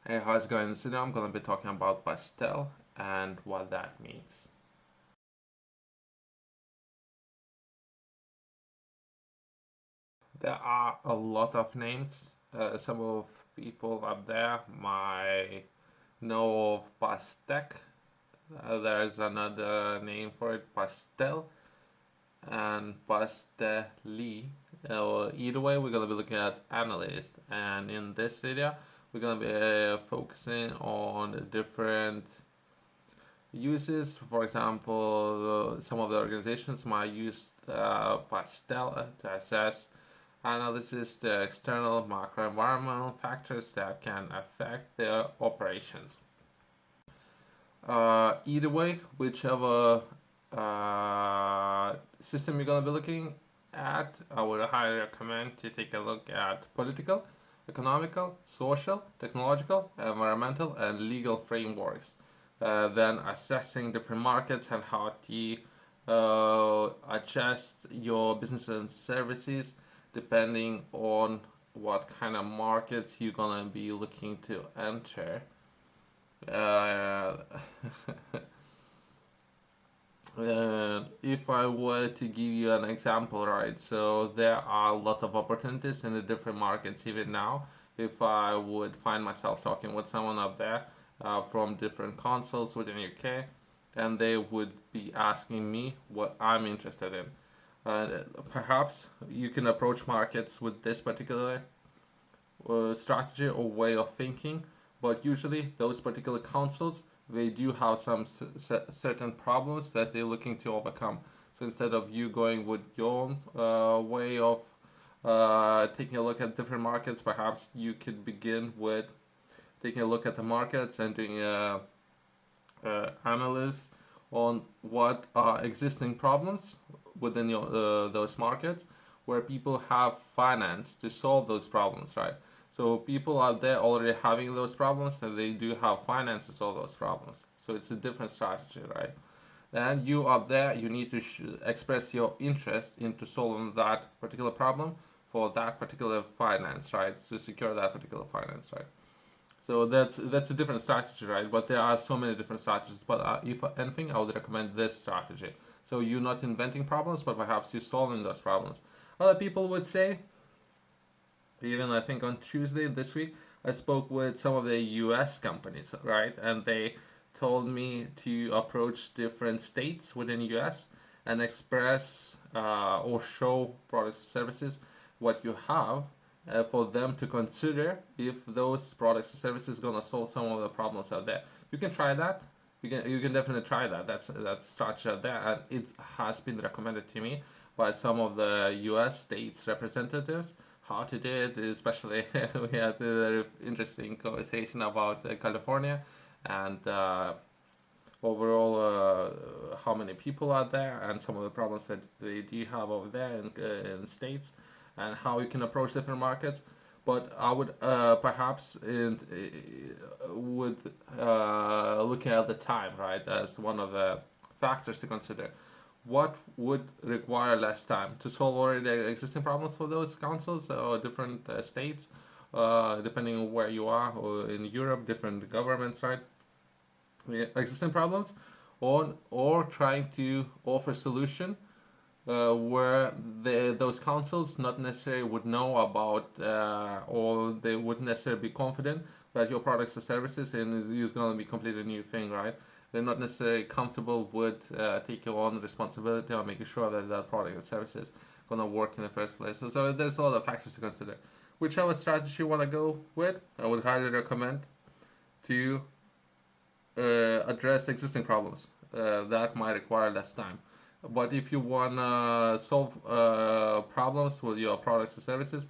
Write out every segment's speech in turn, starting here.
Hey, how's it going? Today I'm going to be talking about PESTEL and what that means. There are a lot of names. Some of people up there might know of PASTEC. There's another name for it, PASTEL and PASTELI. Either way, we're going to be looking at analyst. And in this video, we're going to be focusing on different uses. For example, some of the organizations might use PESTEL to assess analysis the external macro environmental factors that can affect their operations. Either way, whichever system you're going to be looking at, I would highly recommend to take a look at political, economical, social, technological, environmental, and legal frameworks. Then assessing different markets and how to adjust your business and services depending on what kind of markets you're gonna be looking to enter. Uh, if I were to give you an example, right? So there are a lot of opportunities in the different markets even now. If I would find myself talking with someone up there from different consuls within UK, and they would be asking me what I'm interested in. Uh, Perhaps you can approach markets with this particular strategy or way of thinking, but usually those particular councils they do have some certain problems that they're looking to overcome. So instead of you going with your own way of taking a look at different markets, perhaps you could begin with taking a look at the markets and doing a analysis on what are existing problems within those markets where people have finance to solve those problems, right? So people out there already having those problems and they do have finance to solve those problems. So it's a different strategy, right? And you up there, you need to express your interest into solving that particular problem for that particular finance, right? To secure that particular finance, right? So that's a different strategy, right? But there are so many different strategies. But if anything, I would recommend this strategy. So you're not inventing problems, but perhaps you're solving those problems. Other people would say, even I think on Tuesday this week, I spoke with some of the US companies, right? And they told me to approach different states within US and express or show products and services what you have for them to consider if those products and services gonna solve some of the problems out there. You can try that. You can definitely try that. That's a strategy out there, and it has been recommended to me by some of the U.S. states representatives how to do it. Especially we had a very interesting conversation about California and overall how many people are there and some of the problems that they do have over there in states and how you can approach different markets. But I would perhaps would looking at the time, right, as one of the factors to consider. What would require less time to solve already existing problems for those councils or different states, depending on where you are, or in Europe, different governments, right? Existing problems, or trying to offer solution where those councils not necessarily would know about or they wouldn't necessarily be confident that your products or services is going to be completely new thing, right? They're not necessarily comfortable with taking on responsibility or making sure that that product or service is going to work in the first place. So there's a lot of factors to consider. Whichever strategy you want to go with, I would highly recommend to address existing problems that might require less time. But if you want to solve problems with your products or services,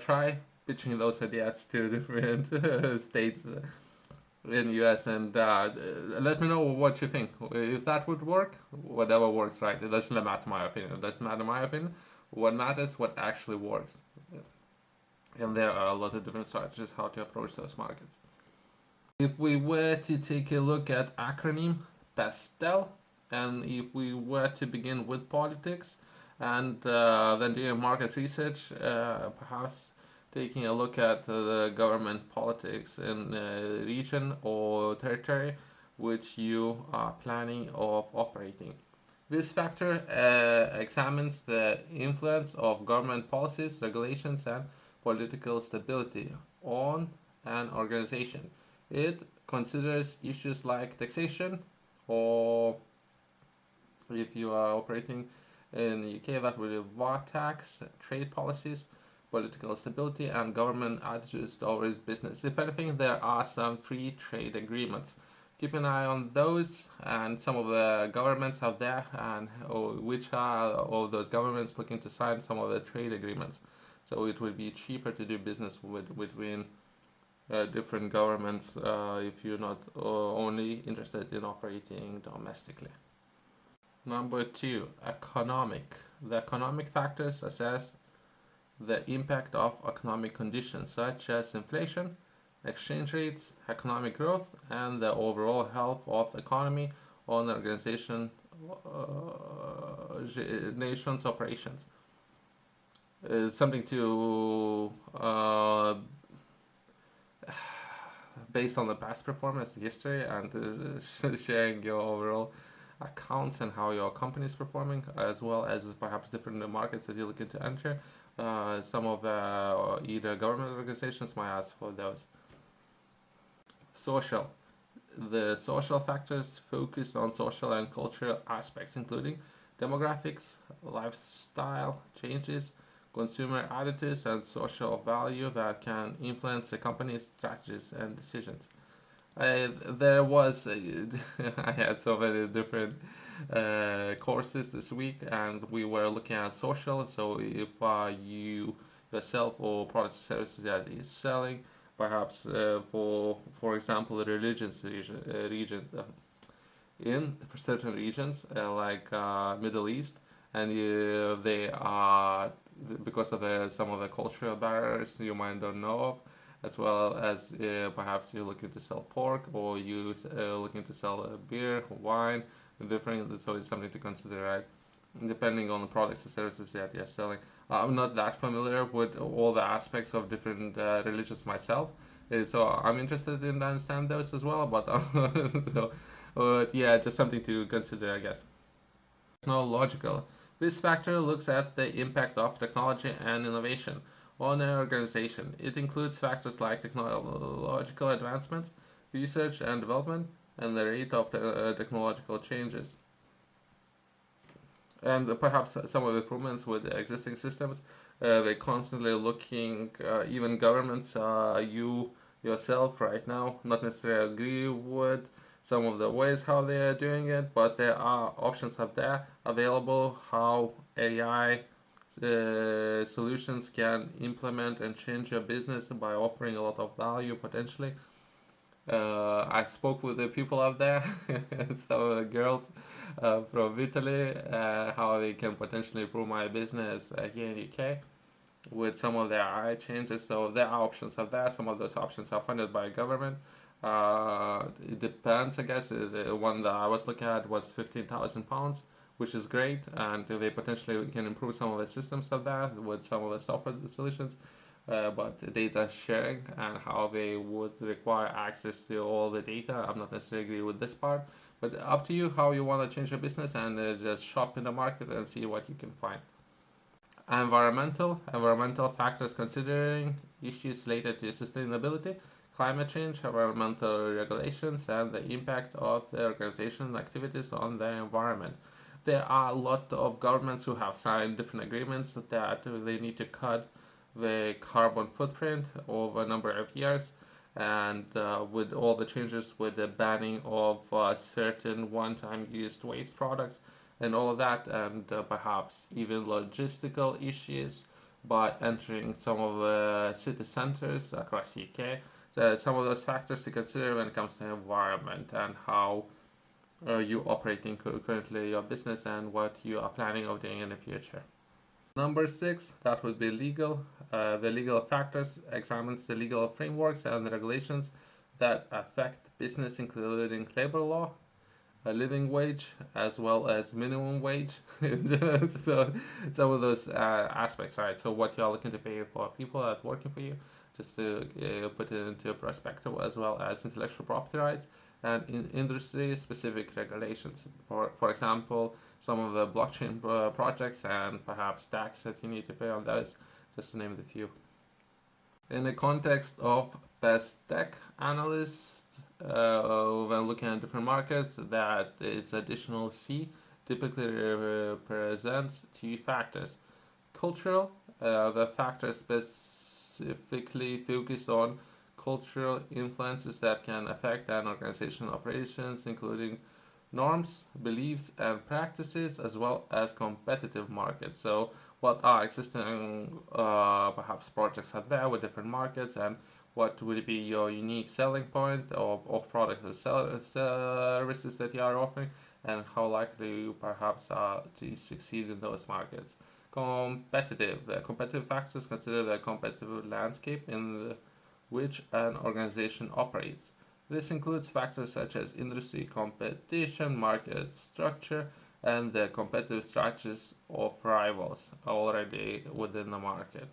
try pitching those ideas to different states in US and let me know what you think. If that would work, whatever works, right? It doesn't matter my opinion. It doesn't matter my opinion. What matters, what actually works. And there are a lot of different strategies how to approach those markets. If we were to take a look at acronym PESTEL, and if we were to begin with politics and then doing market research, perhaps taking a look at the government politics in a region or territory which you are planning of operating. This factor examines the influence of government policies, regulations, and political stability on an organization. It considers issues like taxation, or if you are operating in the UK, that would be VAT tax, trade policies, political stability, and government attitudes towards business. If anything, there are some free trade agreements. Keep an eye on those and some of the governments out there, and which are all those governments looking to sign some of the trade agreements. So it would be cheaper to do business between different governments if you're not only interested in operating domestically. Number two, economic. The economic factors assess the impact of economic conditions such as inflation, exchange rates, economic growth, and the overall health of the economy on the organization nation's operations. Something to based on the past performance, history, and sharing your overall accounts and how your company is performing, as well as perhaps different markets that you're looking to enter. Some of the either government organizations might ask for those. Social. The social factors focus on social and cultural aspects, including demographics, lifestyle changes, consumer attitudes, and social value that can influence a company's strategies and decisions. There was I had so many different courses this week, and we were looking at social. So if you yourself or products or services that is selling, perhaps for example, the religious region in certain regions like Middle East, and they are because of some of the cultural barriers you might don't know of, as well as perhaps you're looking to sell pork or you looking to sell beer, wine, different. So it's something to consider, right? Depending on the products or services that you're selling. I'm not that familiar with all the aspects of different religions myself, so I'm interested in understand those as well. But so, yeah, just something to consider, I guess. Technological. This factor looks at the impact of technology and innovation on an organization. It includes factors like technological advancements, research and development, and the rate of technological changes. And perhaps some of the improvements with existing systems. They're constantly looking, even governments, you yourself right now, not necessarily agree with some of the ways how they are doing it, but there are options out there available how AI solutions can implement and change your business by offering a lot of value potentially. I spoke with the people out there, some of the girls from Italy, how they can potentially improve my business here in UK with some of their AI changes. So there are options out there. Some of those options are funded by government. It depends, I guess. The one that I was looking at was £15,000, which is great, and they potentially can improve some of the systems of that with some of the software solutions. But data sharing and how they would require access to all the data, I'm not necessarily agree with this part. But up to you how you want to change your business and just shop in the market and see what you can find. Environmental factors considering issues related to sustainability, climate change, environmental regulations, and the impact of the organization activities on the environment. There are a lot of governments who have signed different agreements that they need to cut the carbon footprint over a number of years, and with all the changes with the banning of certain one-time used waste products and all of that, and perhaps even logistical issues by entering some of the city centers across the UK. Some of those factors to consider when it comes to environment and how you operating currently your business and what you are planning of doing in the future. Number six, that would be legal. The legal factors examines the legal frameworks and the regulations that affect business, including labor law, a living wage as well as minimum wage. So some of those aspects, right? So what you're looking to pay for people that's working for you, just to put it into perspective, as well as intellectual property rights and in industry specific regulations. For example, some of the blockchain projects and perhaps tax that you need to pay on those, just to name the few. In the context of best tech analysts, when looking at different markets, that is additional C typically represents two factors. Cultural, the factors specifically focus on cultural influences that can affect an organization's operations, including norms, beliefs, and practices, as well as competitive markets. So, what are existing perhaps projects out there with different markets, and what would be your unique selling point of products and services that you are offering, and how likely you perhaps are to succeed in those markets. The competitive factors consider the competitive landscape in which an organization operates. This includes factors such as industry competition, market structure, and the competitive strategies of rivals already within the market.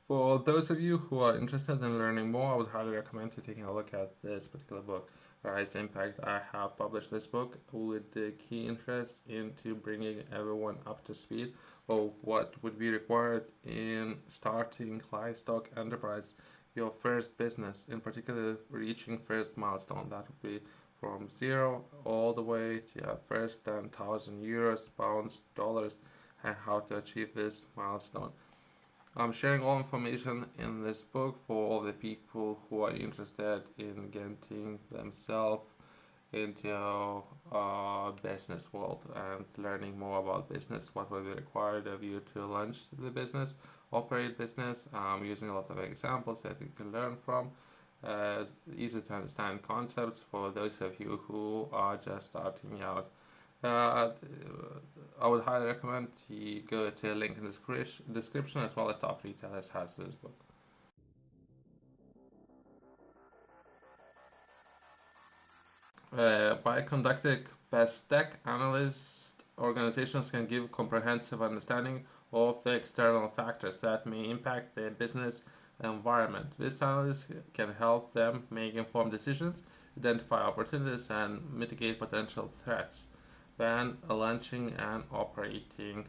For those of you who are interested in learning more, I would highly recommend you taking a look at this particular book, Rise Impact. I have published this book with the key interest into bringing everyone up to speed of what would be required in starting livestock enterprise, your first business, in particular reaching first milestone. That would be from zero all the way to your first 10,000 euros, pounds, dollars, and how to achieve this milestone. I'm sharing all information in this book for all the people who are interested in getting themselves into business world and learning more about business, what will be required of you to launch the business, operate business. I'm using a lot of examples that you can learn from. Easy to understand concepts for those of you who are just starting out. Uh, I would highly recommend you go to a link in the description, as well as top retailers has this book. By conducting best tech analysis, organizations can give comprehensive understanding of the external factors that may impact their business environment. This analysis can help them make informed decisions, identify opportunities, and mitigate potential threats when launching and operating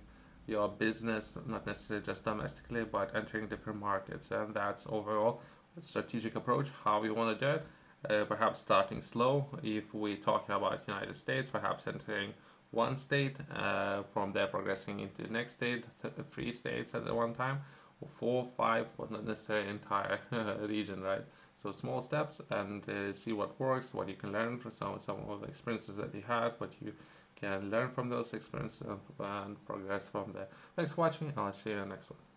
your business, not necessarily just domestically, but entering different markets. And that's overall a strategic approach, how we want to do it. Perhaps starting slow. If we're talking about United States, perhaps entering one state, from there progressing into the next state, three states at the one time, or four, five, but not necessarily entire region, right? So small steps, and see what works, what you can learn from some of the experiences that you had, what you can learn from those experiences, and progress from there. Thanks for watching, and I'll see you in the next one.